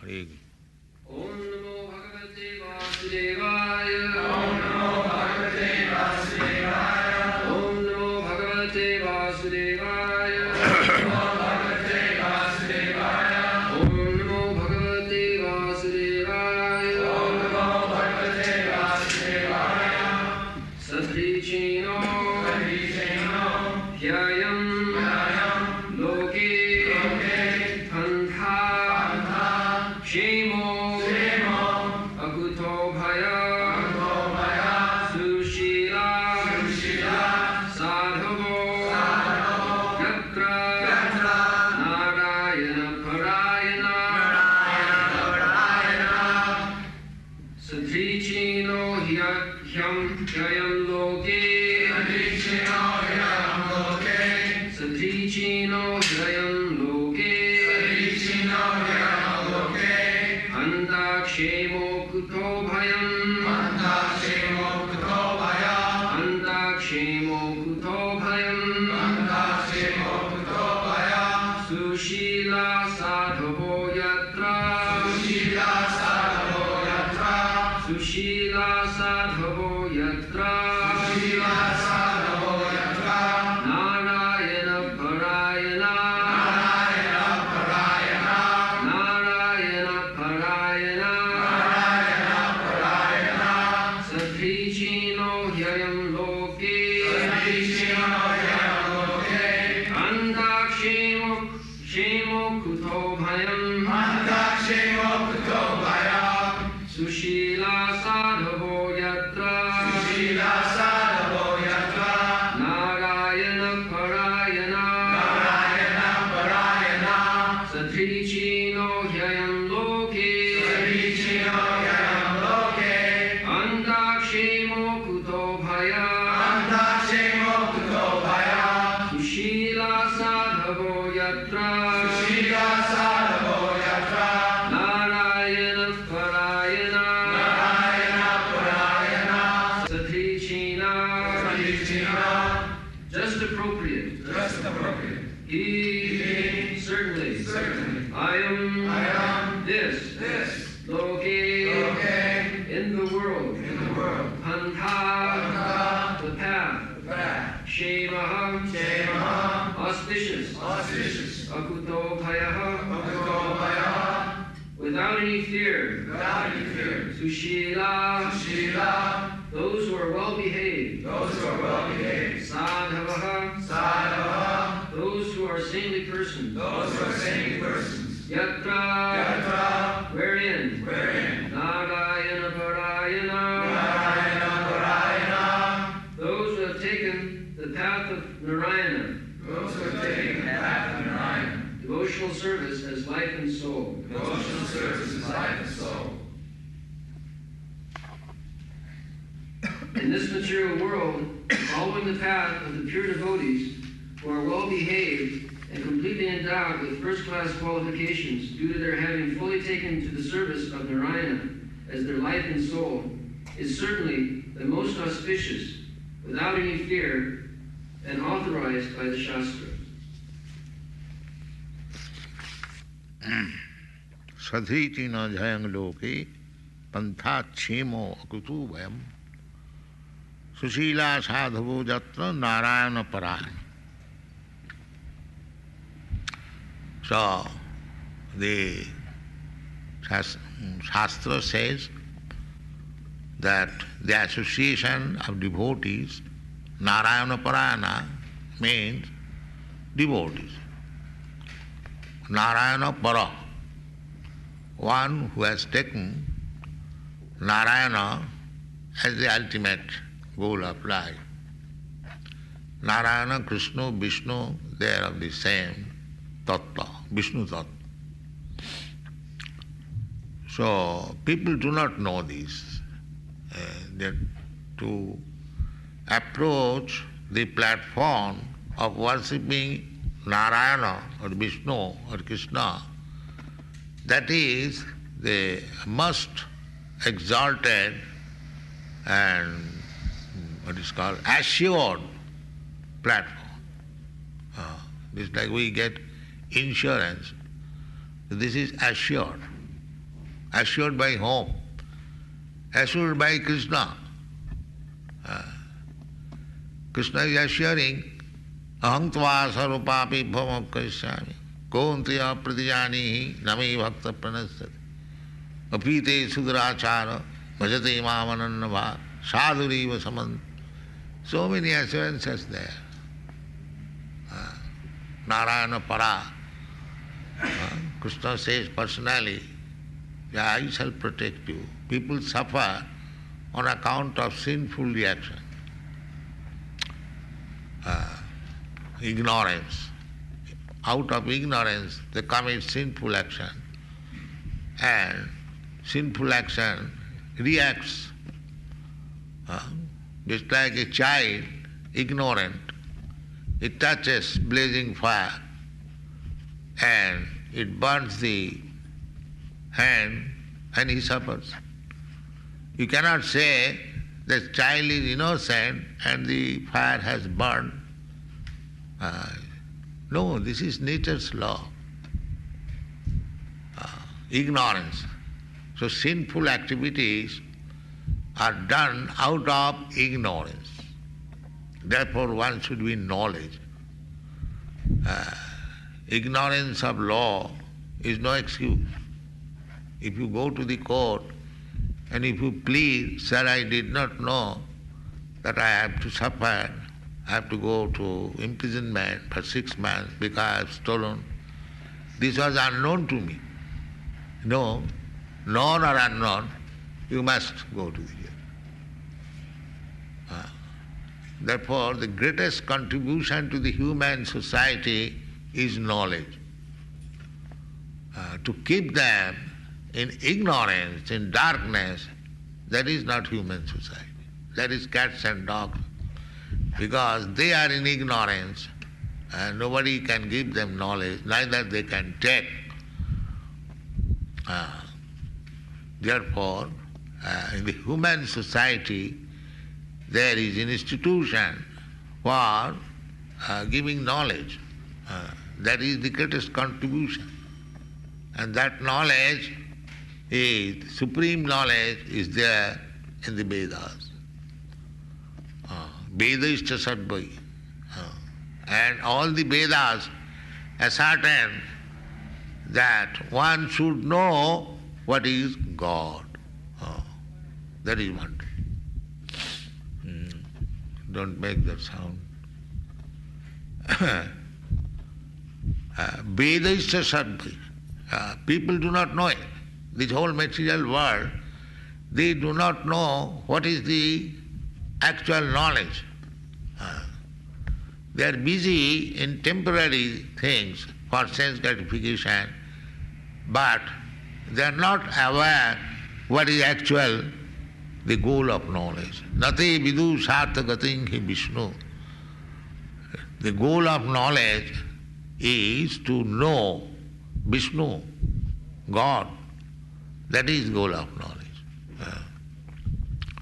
Hare Om Namo Bhagavate Vasudevaya. Om Namo Bhagavate Vasudevaya. Om Namo Bhagavate Vasudevaya. Om Namo Bhagavate Vasudevaya. Om Namo Bhagavate Vasudevaya. Om Namo Bhagavate Vasudevaya. Sadrichino Sadrichino Hyayam Hyayam Loke Loke Pantha Pantha Shemo Shemo Akuto Bhaya Akutobhaya Sushila Sushila Sadhavo Sadhavo Yatra Yatra Narayana Parayana Narayana Parayana Sadrichino Hyayam Loke Sadrichino Hyayam Loke Sadrichino Hyayam Loke Sadrichino Hyayam Loke Andakshemo Kuto Bhayam Andakshemo Kutobhaya Andakshemo Kuto Bhayam Andakshemo Kutobhaya Sushila Sadhavo Yatra Sushila Sadhavo Yatra Sushila Sadhavo Yatra Sushila Sadhavo Yatra Narayana Parayana Narayana Parayana Narayana Parayana Narayana Parayana Sadrichino Hyayam Loke Sadrichino Hyayam Loke Andakshemo Kuto Bhayam Andakshemo Kutobhaya Sushila Sadhavo Yatra Sushila Sadhavo Yatra Narayana Parayana Narayana Parayana Sadrichino Hyayam Loke Sadrichino Hyayam Loke Andakshemo Kuto Bhaya Andakshemo Kutobhaya Sushila Sadhavo Yatra Sushila Sadhavo Yatra Narayana Parayana Narayana Parayana Sadrichina Sadrichina Just appropriate. Just appropriate. He certainly. Certainly. I am This Loke Loke in the world. in the world. Pantha Pantha the path. Back. Shemaham Shemaham auspicious. Auspicious. Akuto Bhayaha Akutobhaya without any fear. without any fear. Sushila Sushila those who are well behaved. those who are well behaved. Sadhavaha Sadhava those who are saintly persons. those who are saintly persons. Yatra Yatra wherein wherein Narayana Parayana Narayana Parayana those who have taken the path of Narayana, those who are taking the path of Narayana. devotional service as life and soul. Devotional service is life and soul. In this material world, following the path of the pure devotees who are well behaved and completely endowed with first-class qualifications due to their having fully taken to the service of Narayana as their life and soul, is certainly the most auspicious, without any fear, and authorized by the Shastra. Sadrichina Jayang Loke Pantha Chemo Akutu Bhayam Sushila Sadhavo Jatra Narayana Parayana. So the Shastra says that the association of devotees, Narayana Parayana, means devotees. Narayana Para, one who has taken Narayana as the ultimate goal of life. Narayana, Krishna, Vishnu, they are of the same tattva, Vishnu tattva. So people do not know this. That to approach the platform of worshipping Narayana or Vishnu or Krishna, that is the most exalted and what is called assured platform. It's like we get insurance. This is assured. Assured by whom? Assured by Krishna. Krishna is assuring, aham tva sarvapapi bhavam karishyami kaunteya pratijanihi nami bhakta pranasati apite sudrachara bhajate mamanannava sadhuriva samant. So many assurances there. Narayana para. Krishna says personally, yeah, I shall protect you. People suffer on account of sinful reaction. Ignorance. Out of ignorance they commit sinful action, and sinful action reacts just like a child, ignorant. It touches blazing fire and it burns the hand and he suffers. You cannot say the child is innocent and the fire has burned. No, this is nature's law. Ignorance. So sinful activities are done out of ignorance. Therefore one should be in knowledge. Ignorance of law is no excuse. If you go to the court and if you plead, sir, I did not know that I have to suffer, I have to go to imprisonment for 6 months because I have stolen. This was unknown to me. No, known or unknown, you must go to the jail. Therefore, the greatest contribution to the human society is knowledge. To keep them in ignorance, in darkness, that is not human society. That is cats and dogs. Because they are in ignorance, and nobody can give them knowledge, neither they can take. Therefore, in the human society, there is an institution for giving knowledge. That is the greatest contribution. And that knowledge is, supreme knowledge is there in the Vedas. Vedashta Sadvai. And all the Vedas ascertain that one should know what is God. That is one thing. Don't make that sound. Vedashta Sadvai. People do not know it. This whole material world, they do not know what is the actual knowledge. They are busy in temporary things for sense gratification, but they are not aware what is actual the goal of knowledge. Nate vidu sartha gating hi Vishnu. The goal of knowledge is to know Vishnu, God. That is goal of knowledge.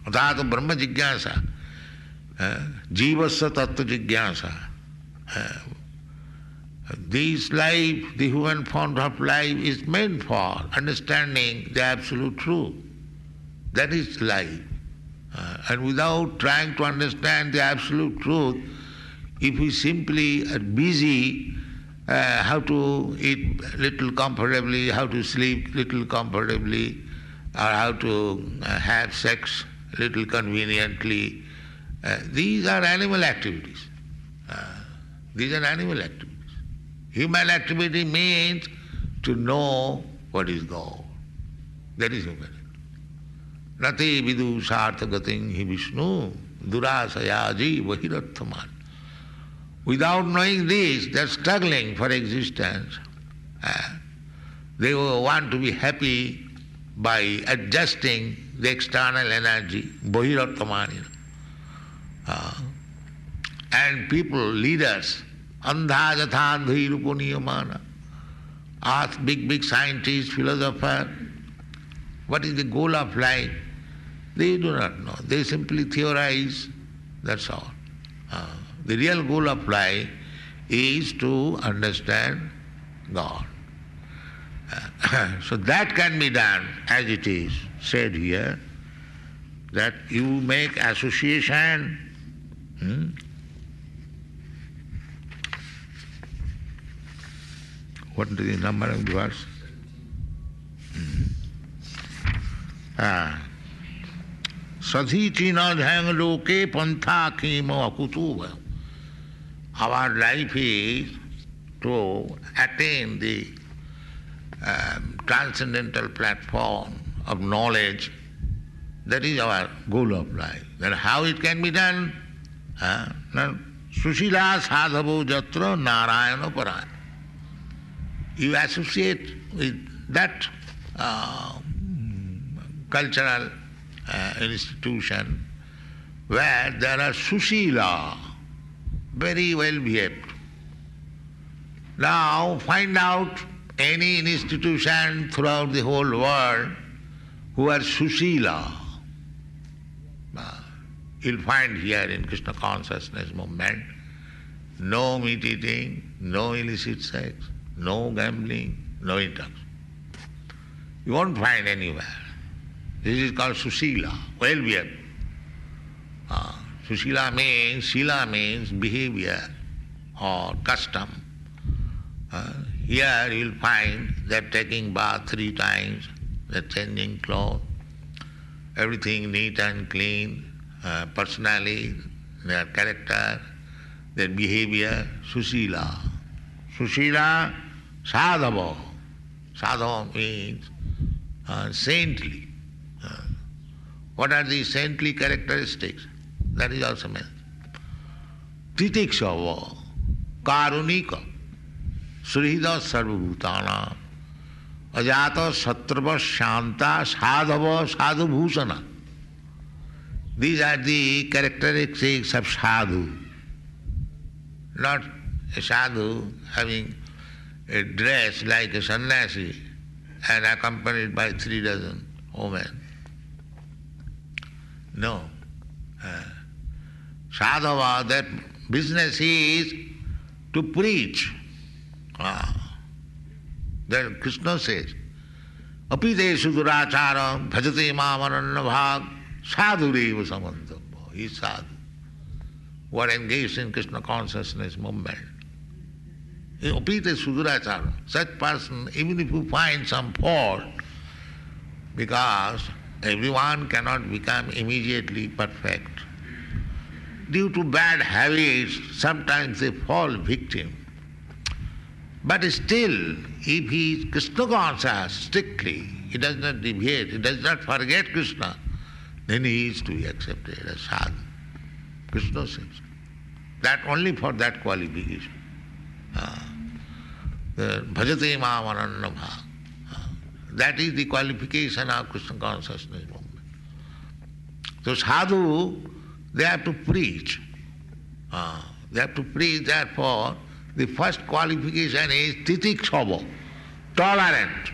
Athato Brahma Jigyasa. Jivasya Tattva Jigyasa. This life, the human form of life, is meant for understanding the absolute truth. That is life. And without trying to understand the absolute truth, if we simply are busy how to eat little comfortably, how to sleep little comfortably, or how to have sex little conveniently, these are animal activities. These are animal activities. Human activity means to know what is God. That is human activity. Nate vidu sartha gating hi Vishnu durasayaji vahirathaman. Without knowing this, they are struggling for existence. They want to be happy by adjusting the external energy, vahirathaman. And people, leaders, andha jatha andhirupo niyamana, ask big scientists, philosophers, what is the goal of life? They do not know. They simply theorize, that's all. The real goal of life is to understand God. So that can be done as it is said here, that you make association. What is the number of the verse? Sadhi na dhang loke pantha kemo akutu. Our life is to attain the transcendental platform of knowledge. That is our goal of life. Then how it can be done? Sushila sadhavo jatra narayana paraya. You associate with that cultural institution where there are sushila, very well behaved. Now find out any institution throughout the whole world who are sushila. You'll find here in Krishna consciousness movement, no meat eating, no illicit sex, no gambling, no intox. You won't find anywhere. This is called susila, well behaved. Susila means, sila means behavior or custom. Here you'll find they're taking bath 3 times, they're changing clothes, everything neat and clean, personally, their character, their behavior, susila. Susila, sadhava. Sadhava means saintly. What are these saintly characteristics? That is also meant. Titikshava, karunika, srihida sarvabhutana, ajata satrava shanta sadhava sadhubhusana. These are the characteristics of sadhu. Not a sadhu having a dress like a sannyasi and accompanied by 3 dozen women. No. Sadhava, that business is to preach. Then Krishna says, apideshu duracharam bhajate mamananna bhag sadhureva samantavya. He is sadhu. Who are engaged in Krishna consciousness movement. Apite sudurachara. Such person, even if you find some fault, because everyone cannot become immediately perfect. Due to bad habits, sometimes they fall victim. But still, if he is Krishna conscious strictly, he does not deviate, he does not forget Krishna, then he is to be accepted as sadhu. Krishna says. That only for that qualification. Bhajate mamananna bhag. That is the qualification of Krishna consciousness movement. So sadhu, they have to preach. They have to preach, therefore, the first qualification is titikshava, tolerant.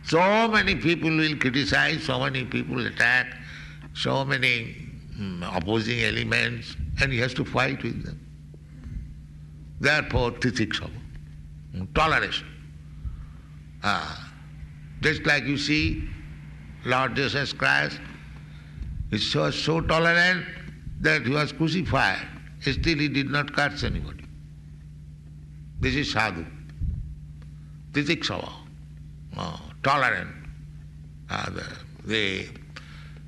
So many people will criticize, so many people attack, so many opposing elements, and he has to fight with them. Therefore, titikshava, toleration. Just like you see, Lord Jesus Christ is so tolerant that he was crucified. Still he did not curse anybody. This is sadhu. Titikshava, tolerant. The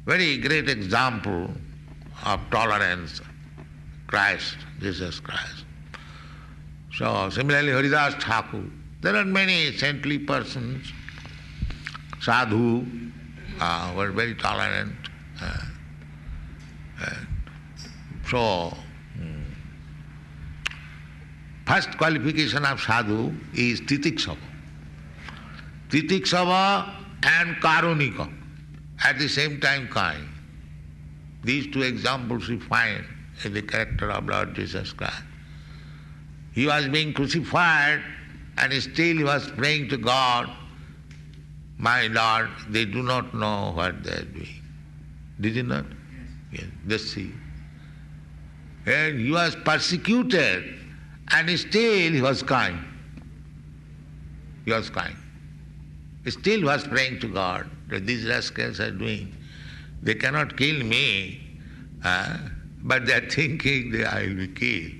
very great example of tolerance, Christ, Jesus Christ. So similarly Haridas Thakur. There are many saintly persons, sadhu, were very tolerant. So first qualification of sadhu is titikshava. Titikshava and karunika, at the same time kind. These 2 examples we find in the character of Lord Jesus Christ. He was being crucified and still he was praying to God, my Lord, they do not know what they are doing. Did he not? Yes. Just see. And he was persecuted and still he was kind. He was kind. still was praying to God that these rascals are doing. They cannot kill me, but they are thinking that I will be killed.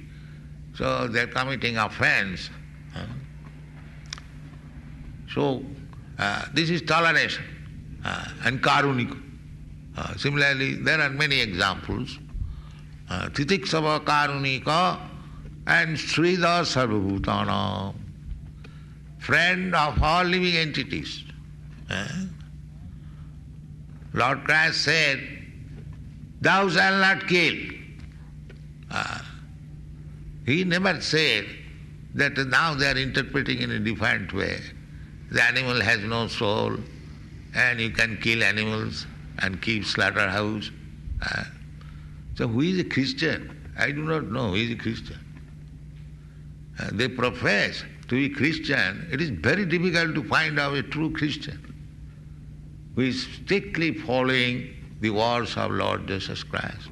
So they are committing offense. So this is toleration and karunika. Similarly, there are many examples. Titiksava karunika and Srida Sarvabhutana, friend of all living entities. Lord Christ said, "Thou shalt not kill." He never said that now they are interpreting in a different way. The animal has no soul and you can kill animals and keep slaughterhouse. So who is a Christian? I do not know who is a Christian. They profess to be Christian. It is very difficult to find out a true Christian who is strictly following the words of Lord Jesus Christ.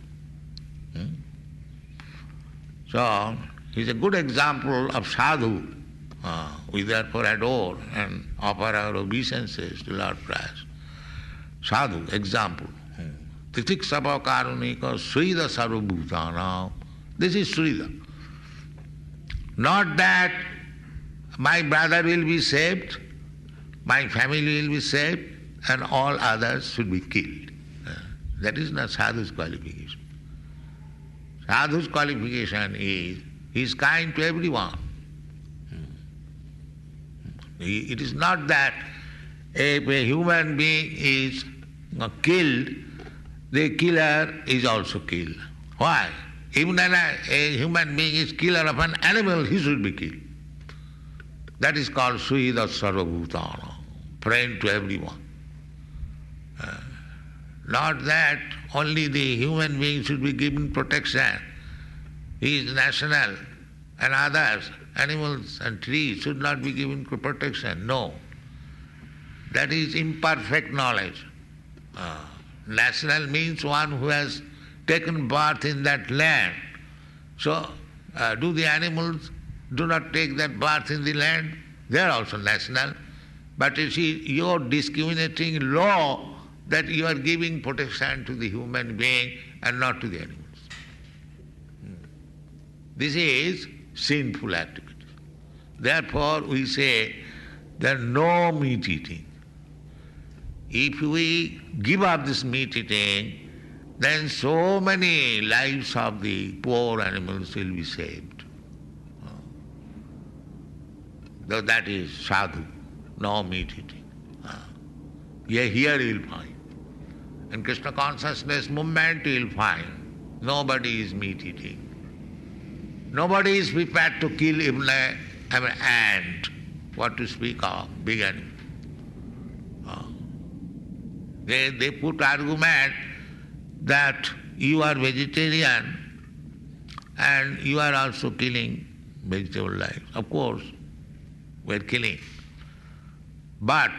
So, he is a good example of sadhu. We therefore adore and offer our obeisances to Lord Christ. Sadhu, example. Titiksava karunika Srida Sarvabhutana. This is Srida. Not that my brother will be saved, my family will be saved, and all others should be killed. That is not sadhu's qualification. Sadhu's qualification is he is kind to everyone. It is not that if a human being is killed, the killer is also killed. Why? Even when a human being is killer of an animal, he should be killed. That is called Suhida Sarvabhutana, friend to everyone. Not that only the human being should be given protection. He is national, and others, animals and trees, should not be given protection. No. That is imperfect knowledge. National means one who has taken birth in that land. So, do the animals do not take that birth in the land? They are also national. But you see, your discriminating law that you are giving protection to the human being and not to the animals. This is sinful activity. Therefore, we say there no meat eating. If we give up this meat eating, then so many lives of the poor animals will be saved. Though that is sadhu, no meat eating. Here you will find. In Krishna consciousness movement you will find nobody is meat eating. Nobody is prepared to kill even an ant. What to speak of big animal. They put argument that you are vegetarian and you are also killing vegetable life. Of course, we are killing. But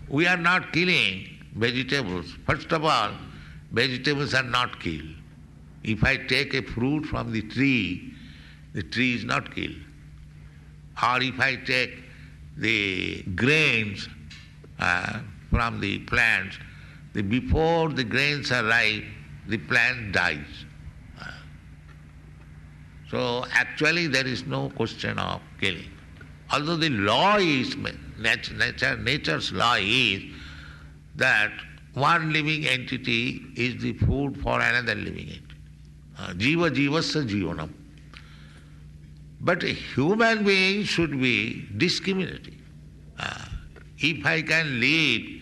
we are not killing vegetables. First of all, vegetables are not killed. If I take a fruit from the tree is not killed. Or if I take the grains from the plants, before the grains are ripe, the plant dies. So actually there is no question of killing. Although the law is, nature's law is that one living entity is the food for another living entity. Jiva jivasya jivanam. But a human being should be discriminating. If I can live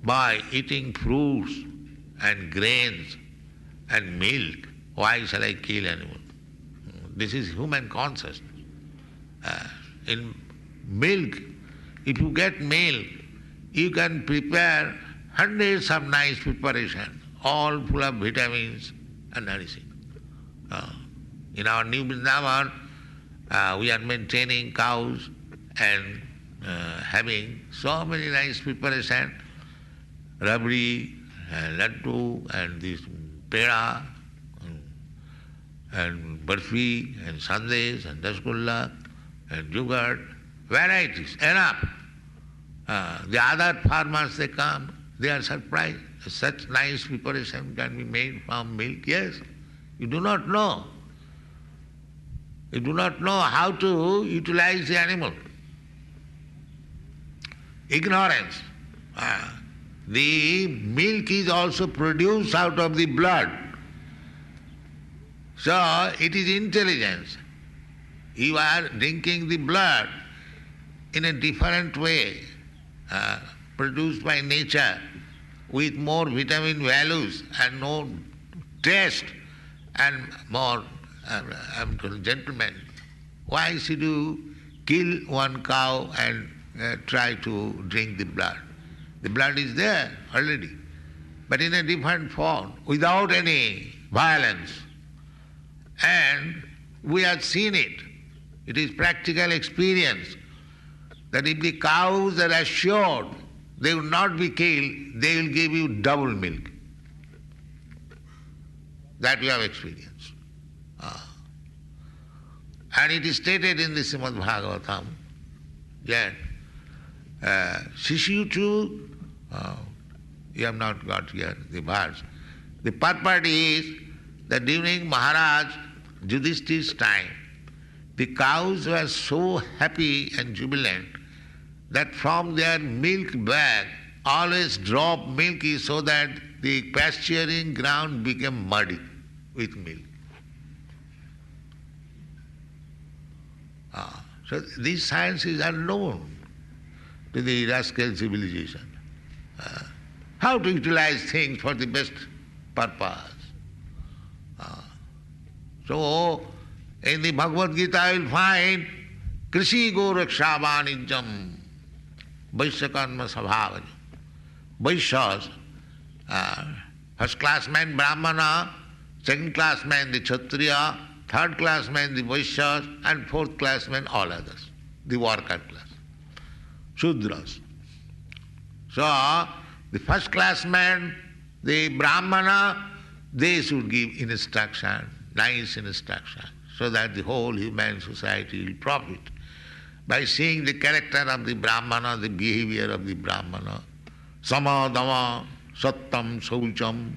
by eating fruits and grains and milk, why shall I kill animals? This is human consciousness. In milk, if you get milk, you can prepare hundreds of nice preparations, all full of vitamins and nourishing. In our new Vrindavan, we are maintaining cows and having so many nice preparations, rabri, and laddu, and this peda, and barfi, and sandesh, and rasgulla, and yogurt, varieties, enough. The other farmers, they come, they are surprised. Such nice preparation can be made from milk. Yes, you do not know. You do not know how to utilize the animal. Ignorance. The milk is also produced out of the blood. So it is intelligence. You are drinking the blood in a different way, produced by nature, with more vitamin values and more taste and more gentleman. Why should you kill one cow and try to drink the blood? The blood is there already, but in a different form, without any violence. And we have seen it. It is practical experience that if the cows are assured they will not be killed, they will give you double milk. That we have experienced. And it is stated in the Srimad Bhagavatam that Shishyuchu, you have not got here the verse. The purport is that during Maharaj Yudhishthir's time, the cows were so happy and jubilant that from their milk bag always drop milk so that the pasturing ground became muddy with milk. So these sciences are known to the rascal civilization. How to utilize things for the best purpose. So in the Bhagavad Gita you will find Krishi Goraksha Vanijam Vaishyakarma Sabhavajam. Vaishyas, first class man Brahmana, second class man the Kshatriya, third class man the Vaishyas, and fourth class man all others, the worker class, Shudras. So the first class man, the Brahmana, they should give instruction, nice instruction, so that the whole human society will profit by seeing the character of the Brahmana, the behavior of the Brahmana. Sama, dama, sattam, saucham,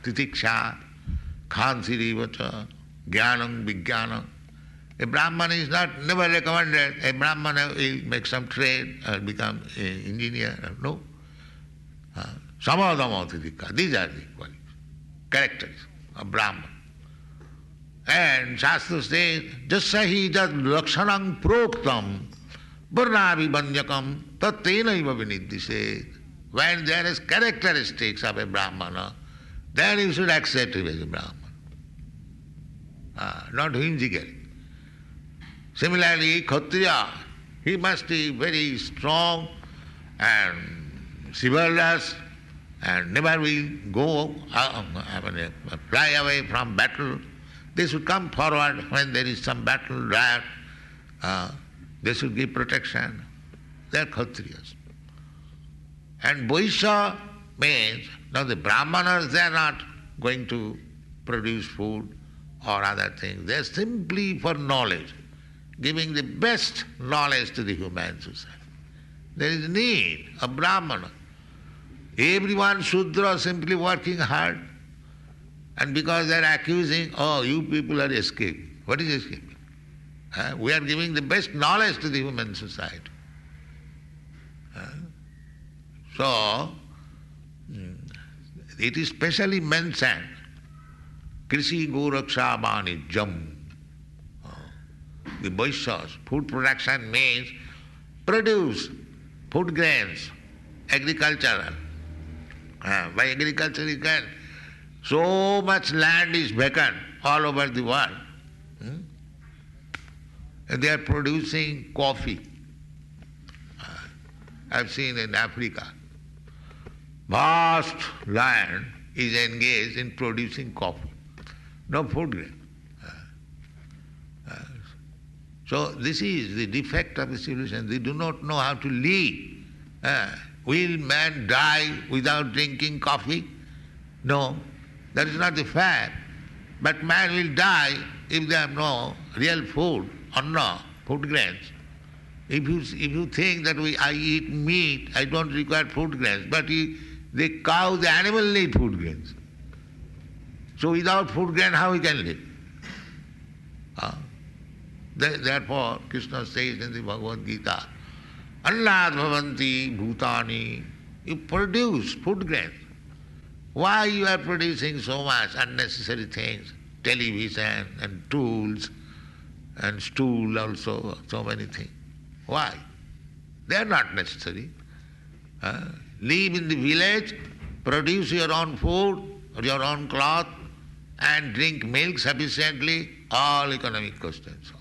titiksha, khansirivacha, jnanam, vijnanam. A Brahmana is not never recommended. A Brahmana will make some trade or become an engineer. No. Sama, dama, titiksha. These are the qualities, characters of Brahman. And Shastra says, Jasahi jad lakshanam proktam varnavi banyakam tattenaiva viniddhise. When there is characteristics of a Brahmana, then you should accept him as a Brahman. Not whimsically. Similarly, Kshatriya, he must be very strong and chivalrous and never will go fly away from battle. They should come forward when there is some battle, riot. They should give protection. They are Kshatriyas. And Vaishya means, now the Brahmanas, they are not going to produce food or other things. They are simply for knowledge, giving the best knowledge to the human society. There is need of Brahmana. Everyone Shudra simply working hard. And because they are accusing, oh, you people are escaping. What is escaping? We are giving the best knowledge to the human society. So, it is specially mentioned, Krishi Goraksha Vanijam. The Vaishyas, food production means produce food grains, agricultural. By agriculture you can, so much land is vacant all over the world. And they are producing coffee. I've seen in Africa, vast land is engaged in producing coffee. No food grain. So this is the defect of the civilization. They do not know how to live. Will man die without drinking coffee? No, that is not the fact. But man will die if they have no real food or no food grains. If you think that I eat meat, I don't require food grains, but the cow, the animal need food grains. So without food grain, how he can live? Therefore, Krishna says in the Bhagavad Gita, Annad bhavanti bhutani, you produce food grains. Why you are producing so much unnecessary things? Television and tools and stool also, so many things. Why? They are not necessary. Live in the village, produce your own food, your own cloth, and drink milk sufficiently, all economic questions.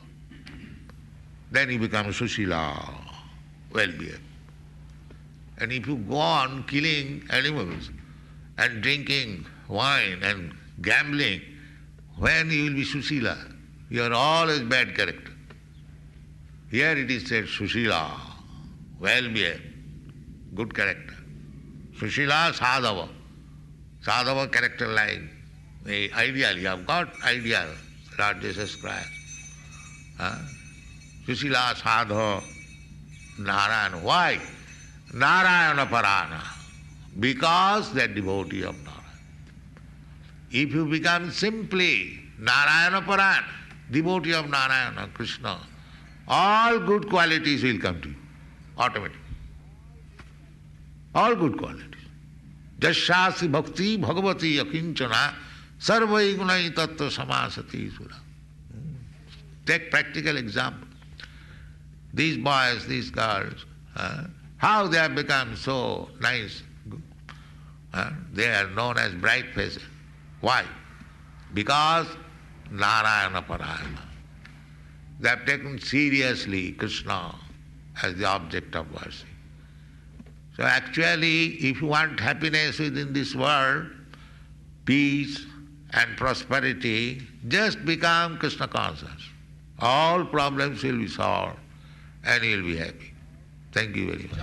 Then you become Sushila, well-behaved. And if you go on killing animals and drinking wine and gambling, when you will be Sushila? You are always bad character. Here it is said Sushila, well-behaved, good character. Sushila, Sadhava. Sadhava character like the ideal. You have got ideal, Lord Jesus Christ. Sushila, Sadhava, Narayana. Why? Narayana Parana. Because they are devotee of Narayana. If you become simply Narayana Parana, devotee of Narayana, Krishna, all good qualities will come to you, automatically. All good qualities. Jasyasi bhakti bhagavati akinchana sarvai gunai tattva samasati sura. Take practical example. These boys, these girls, how they have become so nice. They are known as bright faces. Why? Because Narayana Parayana. They have taken seriously Krishna as the object of worship. So actually, if you want happiness within this world, peace and prosperity, just become Krishna conscious. All problems will be solved and you will be happy. Thank you very much.